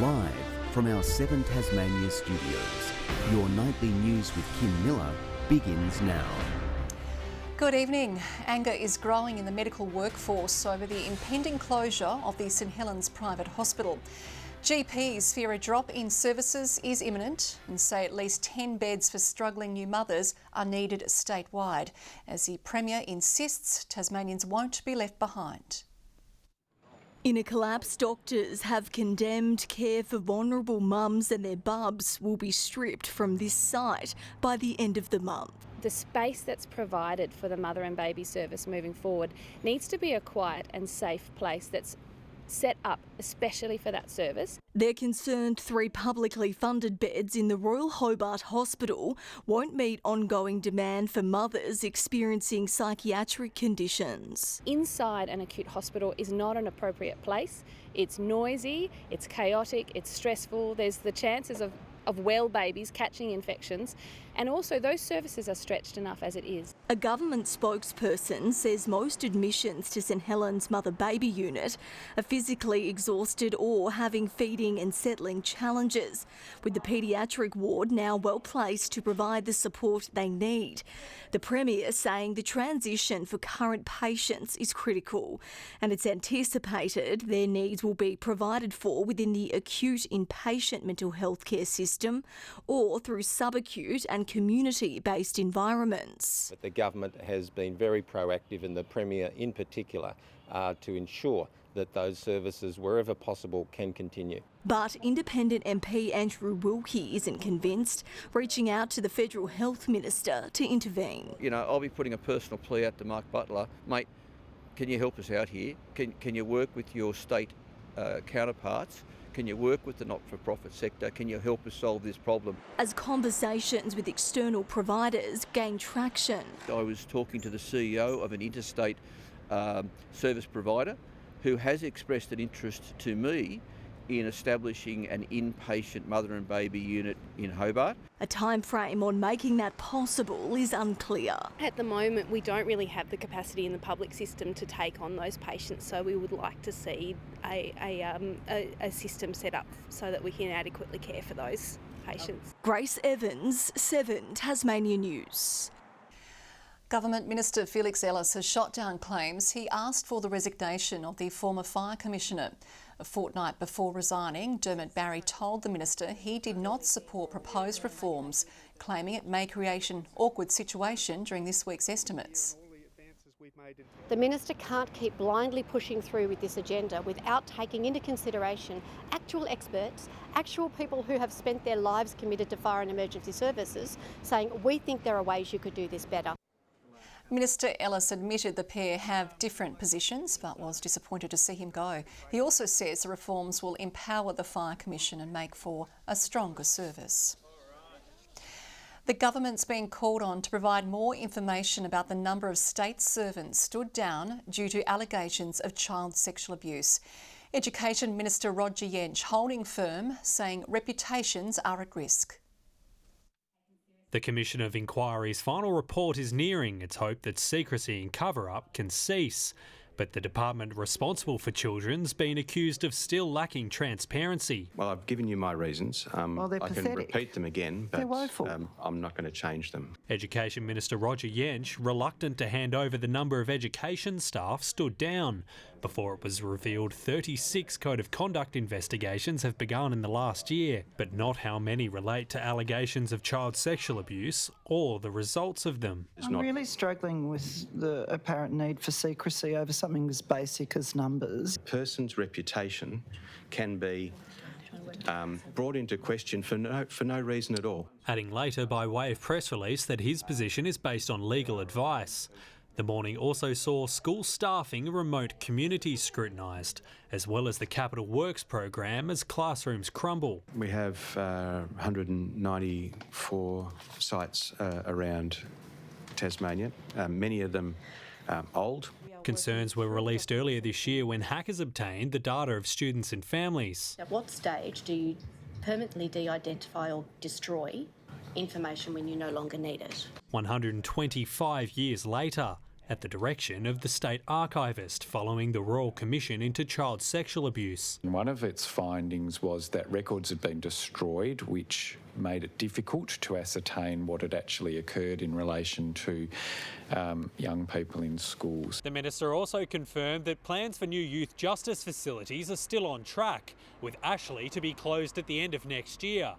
Live from our 7 Tasmania studios, your nightly news with Kim Miller begins now. Good evening. Anger is growing in the medical workforce over the impending closure of the St Helens private hospital. GPs fear a drop in services is imminent and say at least 10 beds for struggling new mothers are needed statewide, as the Premier insists Tasmanians won't be left behind. In a collapse, doctors have condemned care for vulnerable mums and their bubs will be stripped from this site by the end of the month. The space that's provided for the mother and baby service moving forward needs to be a quiet and safe place that's set up especially for that service. They're concerned 3 publicly funded beds in the Royal Hobart Hospital won't meet ongoing demand for mothers experiencing psychiatric conditions. Inside an acute hospital is not an appropriate place. It's noisy, it's chaotic, it's stressful. There's the chances of well babies catching infections, and also those services are stretched enough as it is. A government spokesperson says most admissions to St Helens mother-baby unit are physically exhausted or having feeding and settling challenges, with the paediatric ward now well placed to provide the support they need. The Premier saying the transition for current patients is critical, and it's anticipated their needs will be provided for within the acute inpatient mental health care system or through subacute and community-based environments. But the government has been very proactive, and the Premier in particular, to ensure that those services, wherever possible, can continue. But independent MP Andrew Wilkie isn't convinced, reaching out to the Federal Health Minister to intervene. You know, I'll be putting a personal plea out to Mark Butler. Mate, can you help us out here? Can you work with your state counterparts? Can you work with the not-for-profit sector? Can you help us solve this problem? As conversations with external providers gain traction. I was talking to the CEO of an interstate service provider who has expressed an interest to me in establishing an inpatient mother and baby unit in Hobart. A time frame on making that possible is unclear. At the moment, we don't really have the capacity in the public system to take on those patients, so we would like to see a system set up so that we can adequately care for those patients. Grace Evans, 7 Tasmania News. Government Minister Felix Ellis has shot down claims he asked for the resignation of the former Fire Commissioner. A fortnight before resigning, Dermot Barry told the Minister he did not support proposed reforms, claiming it may create an awkward situation during this week's estimates. The Minister can't keep blindly pushing through with this agenda without taking into consideration actual experts, actual people who have spent their lives committed to fire and emergency services, saying, we think there are ways you could do this better. Minister Ellis admitted the pair have different positions, but was disappointed to see him go. He also says the reforms will empower the Fire Commission and make for a stronger service. The government's been called on to provide more information about the number of state servants stood down due to allegations of child sexual abuse. Education Minister Roger Yench holding firm, saying reputations are at risk. The Commission of Inquiry's final report is nearing. It's hoped that secrecy and cover-up can cease. But the department responsible for children's been accused of still lacking transparency. Well, I've given you my reasons. They're I pathetic. can repeat them again, but They're woeful. I'm not going to change them. Education Minister Roger Yench, reluctant to hand over the number of education staff, stood down. Before it was revealed 36 Code of Conduct investigations have begun in the last year, but not how many relate to allegations of child sexual abuse or the results of them. I'm really struggling with the apparent need for secrecy over something as basic as numbers. A person's reputation can be brought into question for no reason at all. Adding later by way of press release that his position is based on legal advice. The morning also saw school staffing remote communities scrutinised, as well as the Capital Works program as classrooms crumble. We have 194 sites around Tasmania, many of them old. Concerns were released earlier this year when hackers obtained the data of students and families. At what stage do you permanently de-identify or destroy information when you no longer need it? 125 years later, at the direction of the State Archivist following the Royal Commission into Child Sexual Abuse. One of its findings was that records had been destroyed, which made it difficult to ascertain what had actually occurred in relation to young people in schools. The Minister also confirmed that plans for new youth justice facilities are still on track, with Ashley to be closed at the end of next year.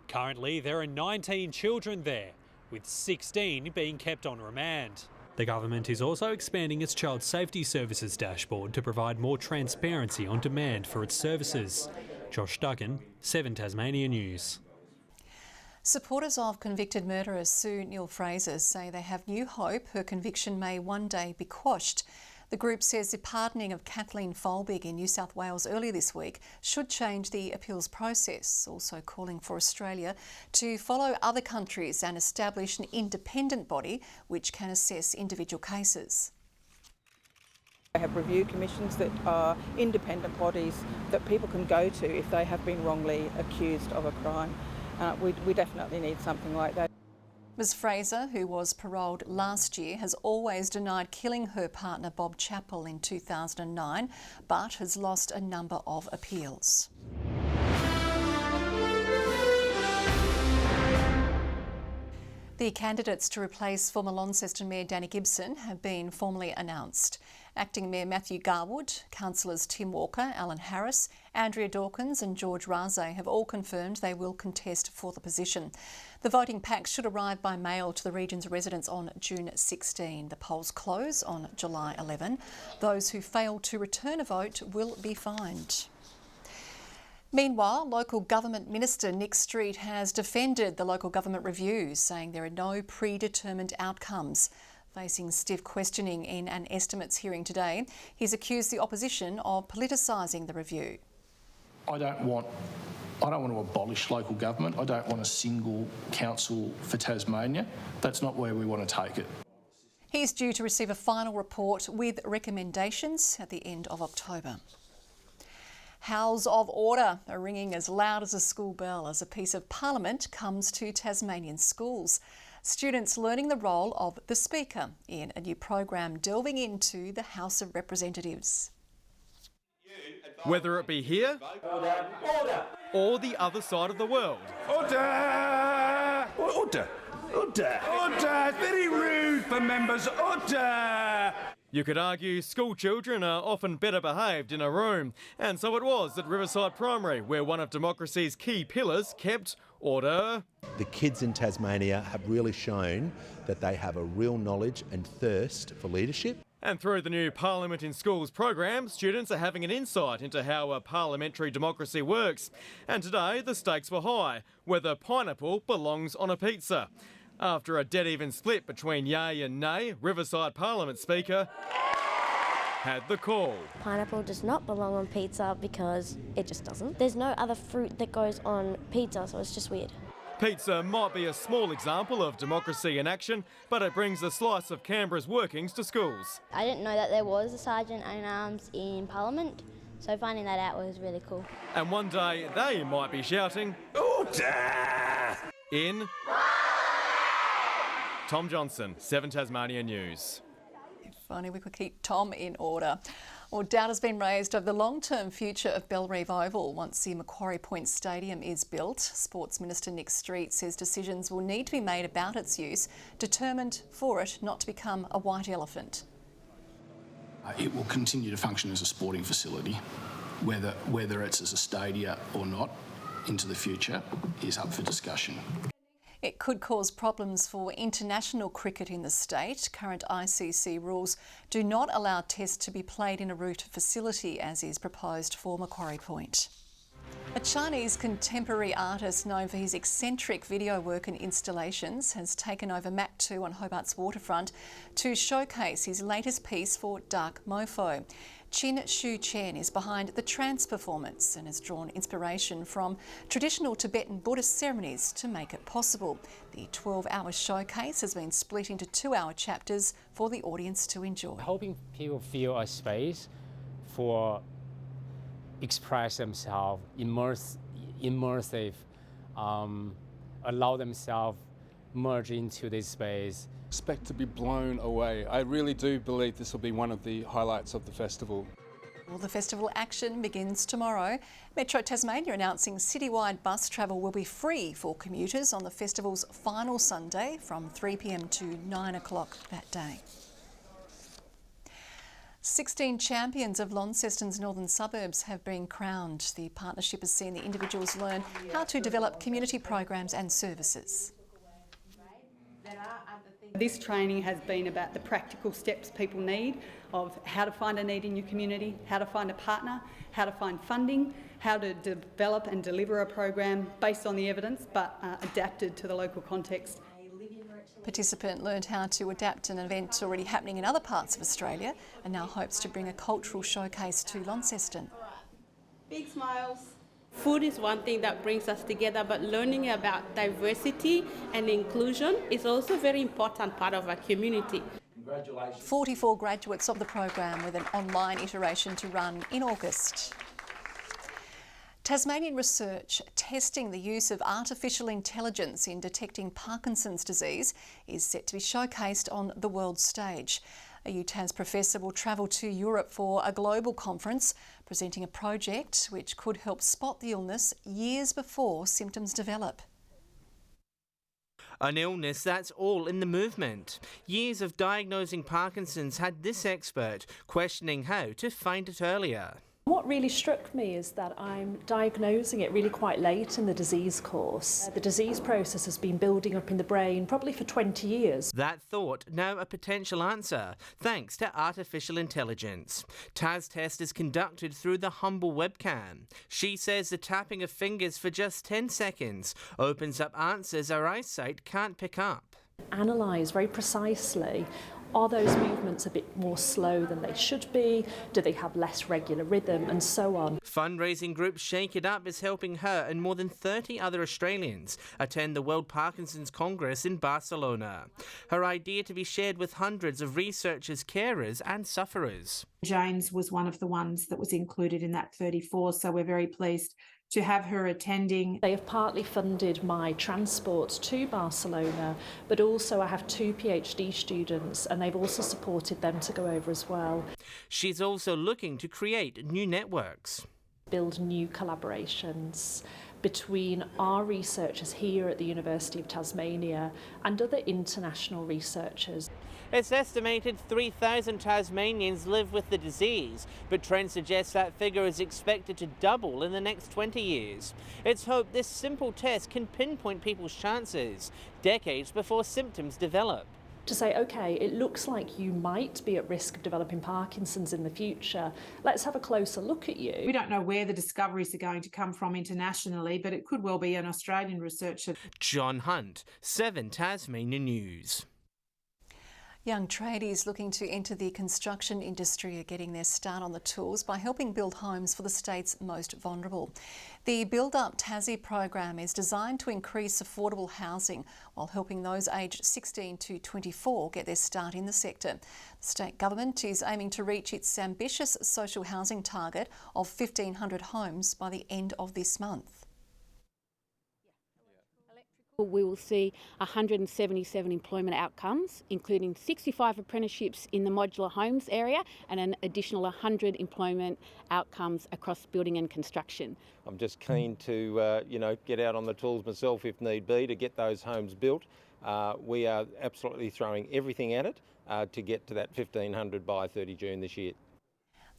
Currently, there are 19 children there, with 16 being kept on remand. The government is also expanding its Child Safety Services dashboard to provide more transparency on demand for its services. Josh Duggan, 7 Tasmania News. Supporters of convicted murderer Sue Neal-Fraser say they have new hope her conviction may one day be quashed. The group says the pardoning of Kathleen Folbig in New South Wales earlier this week should change the appeals process, also calling for Australia to follow other countries and establish an independent body which can assess individual cases. They have review commissions that are independent bodies that people can go to if they have been wrongly accused of a crime. We definitely need something like that. Ms Fraser, who was paroled last year, has always denied killing her partner Bob Chappell in 2009, but has lost a number of appeals. The candidates to replace former Launceston Mayor Danny Gibson have been formally announced. Acting Mayor Matthew Garwood, councillors Tim Walker, Alan Harris, Andrea Dawkins and George Raze have all confirmed they will contest for the position. The voting packs should arrive by mail to the region's residents on June 16. The polls close on July 11. Those who fail to return a vote will be fined. Meanwhile, Local Government Minister Nick Street has defended the local government review, saying there are no predetermined outcomes. Facing stiff questioning in an estimates hearing today, he's accused the opposition of politicising the review. I don't want to abolish local government. I don't want a single council for Tasmania. That's not where we want to take it. He's due to receive a final report with recommendations at the end of October. Howls of order are ringing as loud as a school bell as a piece of parliament comes to Tasmanian schools. Students learning the role of the Speaker in a new program delving into the House of Representatives. Whether it be here or the other side of the world. Order! Order! Order! Order! Very rude for members. Order! You could argue school children are often better behaved in a room, and so it was at Riverside Primary, where one of democracy's key pillars kept order. The kids in Tasmania have really shown that they have a real knowledge and thirst for leadership. And through the new Parliament in Schools program, students are having an insight into how a parliamentary democracy works. And today the stakes were high, whether pineapple belongs on a pizza. After a dead-even split between yay and nay, Riverside Parliament Speaker had the call. Pineapple does not belong on pizza because it just doesn't. There's no other fruit that goes on pizza, so it's just weird. Pizza might be a small example of democracy in action, but it brings a slice of Canberra's workings to schools. I didn't know that there was a Sergeant-at-Arms in Parliament, so finding that out was really cool. And one day they might be shouting, "Order!" in... Tom Johnson, 7 Tasmania News. If only we could keep Tom in order. Well, doubt has been raised over the long-term future of Bellerive Oval once the Macquarie Point Stadium is built. Sports Minister Nick Street says decisions will need to be made about its use, determined for it not to become a white elephant. It will continue to function as a sporting facility, whether it's as a stadia or not into the future is up for discussion. It could cause problems for international cricket in the state. Current ICC rules do not allow tests to be played in a root facility, as is proposed for Macquarie Point. A Chinese contemporary artist known for his eccentric video work and installations has taken over Mach 2 on Hobart's waterfront to showcase his latest piece for Dark Mofo. Chin Shu Chen is behind the trance performance and has drawn inspiration from traditional Tibetan Buddhist ceremonies to make it possible. The 12-hour showcase has been split into 2-hour chapters for the audience to enjoy. Hoping people feel a space for express themselves, immersive, allow themselves merge into this space expect to be blown away. I really do believe this will be one of the highlights of the festival. Well, the festival action begins tomorrow. Metro Tasmania announcing citywide bus travel will be free for commuters on the festival's final Sunday from 3 p.m. to 9 o'clock that day. 16 champions of Launceston's northern suburbs have been crowned. The partnership has seen the individuals learn how to develop community programs and services. This training has been about the practical steps people need of how to find a need in your community, how to find a partner, how to find funding, how to develop and deliver a program based on the evidence but adapted to the local context. Participant learned how to adapt an event already happening in other parts of Australia and now hopes to bring a cultural showcase to Launceston. Big smiles. Food is one thing that brings us together, but learning about diversity and inclusion is also a very important part of our community. 44 graduates of the program with an online iteration to run in August. Tasmanian research testing the use of artificial intelligence in detecting Parkinson's disease is set to be showcased on the world stage. A UTAS professor will travel to Europe for a global conference, presenting a project which could help spot the illness years before symptoms develop. An illness that's all in the movement. Years of diagnosing Parkinson's had this expert questioning how to find it earlier. What really struck me is that I'm diagnosing it really quite late in the disease course. The disease process has been building up in the brain probably for 20 years. That thought now a potential answer, thanks to artificial intelligence. Tas test is conducted through the humble webcam. She says the tapping of fingers for just 10 seconds opens up answers our eyesight can't pick up. Analyse very precisely. Are those movements a bit more slow than they should be? Do they have less regular rhythm? And so on. Fundraising group Shake It Up is helping her and more than 30 other Australians attend the World Parkinson's Congress in Barcelona. Her idea to be shared with hundreds of researchers, carers and sufferers. Jane's was one of the ones that was included in that 34, so we're very pleased to have her attending. They have partly funded my transport to Barcelona, but also I have 2 PhD students and they've also supported them to go over as well. She's also looking to create new networks. Build new collaborations between our researchers here at the University of Tasmania and other international researchers. It's estimated 3,000 Tasmanians live with the disease, but trends suggest that figure is expected to double in the next 20 years. It's hoped this simple test can pinpoint people's chances decades before symptoms develop. To say, OK, it looks like you might be at risk of developing Parkinson's in the future. Let's have a closer look at you. We don't know where the discoveries are going to come from internationally, but it could well be an Australian researcher. John Hunt, 7 Tasmania News. Young tradies looking to enter the construction industry are getting their start on the tools by helping build homes for the state's most vulnerable. The Build Up Tassie program is designed to increase affordable housing while helping those aged 16 to 24 get their start in the sector. The state government is aiming to reach its ambitious social housing target of 1,500 homes by the end of this month. We will see 177 employment outcomes, including 65 apprenticeships in the modular homes area and an additional 100 employment outcomes across building and construction. I'm just keen to, get out on the tools myself if need be to get those homes built. We are absolutely throwing everything at it to get to that 1,500 by 30 June this year.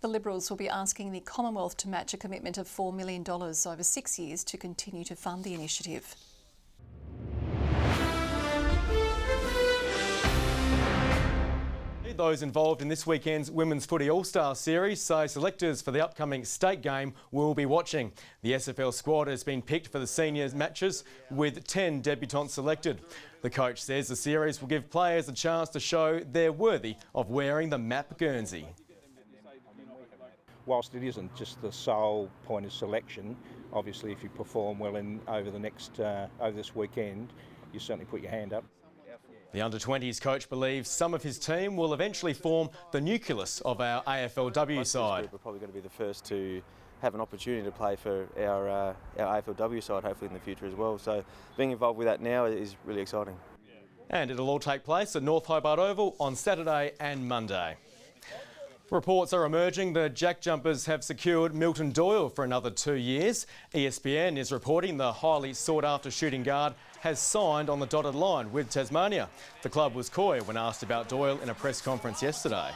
The Liberals will be asking the Commonwealth to match a commitment of $4 million over 6 years to continue to fund the initiative. Those involved in this weekend's Women's Footy AllStar series say selectors for the upcoming state game will be watching. The SFL squad has been picked for the seniors matches with 10 debutants selected. The coach says the series will give players a chance to show they're worthy of wearing the Map Guernsey. Whilst it isn't just the sole point of selection, obviously if you perform well over this weekend, you certainly put your hand up. The under-20s coach believes some of his team will eventually form the nucleus of our AFLW side. We're probably going to be the first to have an opportunity to play for our AFLW side, hopefully in the future as well. So being involved with that now is really exciting. And it'll all take place at North Hobart Oval on Saturday and Monday. Reports are emerging that Jack Jumpers have secured Milton Doyle for another 2 years. ESPN is reporting the highly sought-after shooting guard has signed on the dotted line with Tasmania. The club was coy when asked about Doyle in a press conference yesterday.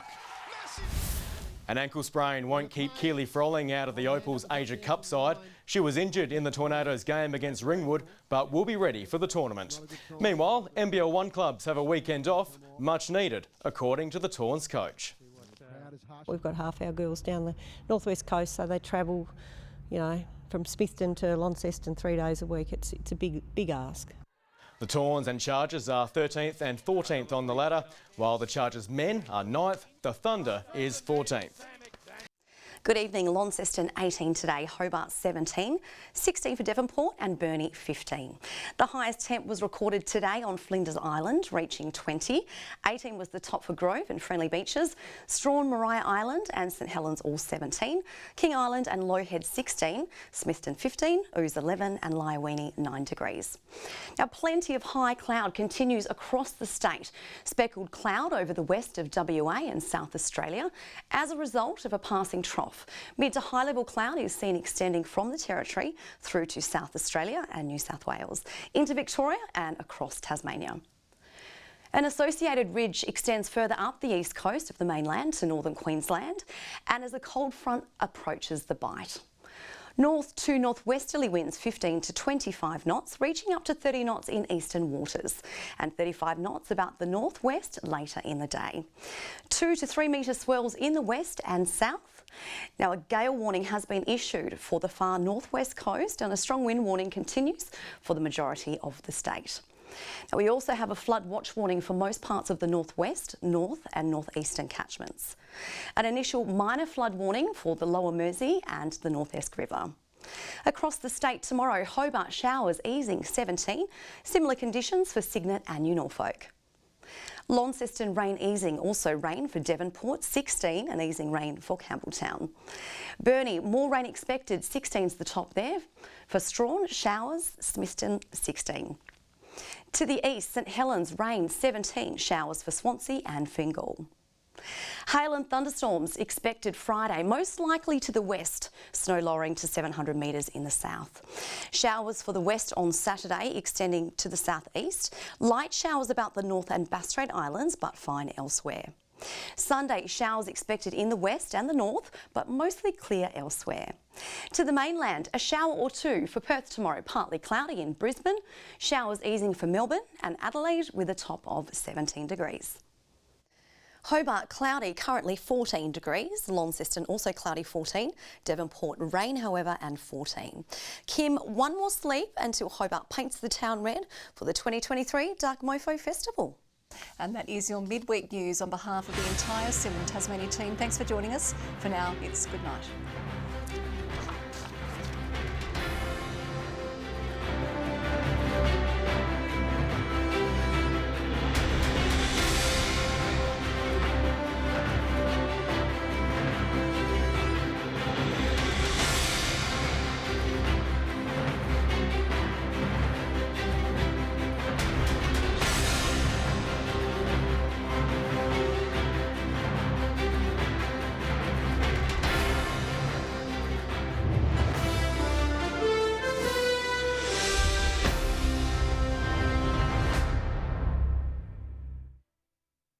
An ankle sprain won't keep Keely Froling out of the Opal's Asia Cup side. She was injured in the Tornadoes game against Ringwood, but will be ready for the tournament. Meanwhile, NBL 1 clubs have a weekend off, much needed, according to the Torns coach. We've got half our girls down the northwest coast, so they travel, you know, from Smithton to Launceston 3 days a week. It's a big ask. The Torns and Chargers are 13th and 14th on the ladder, while the Chargers men are 9th, the Thunder is 14th. Good evening. Launceston 18 today, Hobart 17, 16 for Devonport and Burnie 15. The highest temp was recorded today on Flinders Island, reaching 20. 18 was the top for Grove and Friendly Beaches. Strawn, Maria Island and St Helens all 17. King Island and Low Head 16. Smithton 15, Ouse 11 and Lyowini 9 degrees. Now plenty of high cloud continues across the state. Speckled cloud over the west of WA and South Australia as a result of a passing trough. Mid to high level cloud is seen extending from the Territory through to South Australia and New South Wales, into Victoria and across Tasmania. An associated ridge extends further up the east coast of the mainland to northern Queensland, and as a cold front approaches the Bight. North to northwesterly winds 15 to 25 knots, reaching up to 30 knots in eastern waters, and 35 knots about the northwest later in the day. 2 to 3 metre swells in the west and south. Now a gale warning has been issued for the far northwest coast, and a strong wind warning continues for the majority of the state. Now we also have a flood watch warning for most parts of the northwest, north and northeastern catchments. An initial minor flood warning for the lower Mersey and the North Esk River. Across the state tomorrow, Hobart showers easing 17, similar conditions for Cygnet and New Norfolk. Launceston rain easing, also rain for Devonport 16 and easing rain for Campbelltown. Burnie, more rain expected, 16's the top there. For Strawn, showers, Smithton 16. To the east, St Helens rain 17, showers for Swansea and Fingal. Hail and thunderstorms expected Friday, most likely to the west, snow lowering to 700 metres in the south. Showers for the west on Saturday, extending to the southeast. Light showers about the North and Bass Strait Islands, but fine elsewhere. Sunday, showers expected in the west and the north, but mostly clear elsewhere. To the mainland, a shower or two for Perth tomorrow, partly cloudy in Brisbane. Showers easing for Melbourne and Adelaide with a top of 17 degrees. Hobart cloudy, currently 14 degrees. Launceston also cloudy 14. Devonport rain, however, and 14. Kim, one more sleep until Hobart paints the town red for the 2023 Dark Mofo Festival. And that is your midweek news on behalf of the entire 7 Tasmania team. Thanks for joining us. For now, it's good night.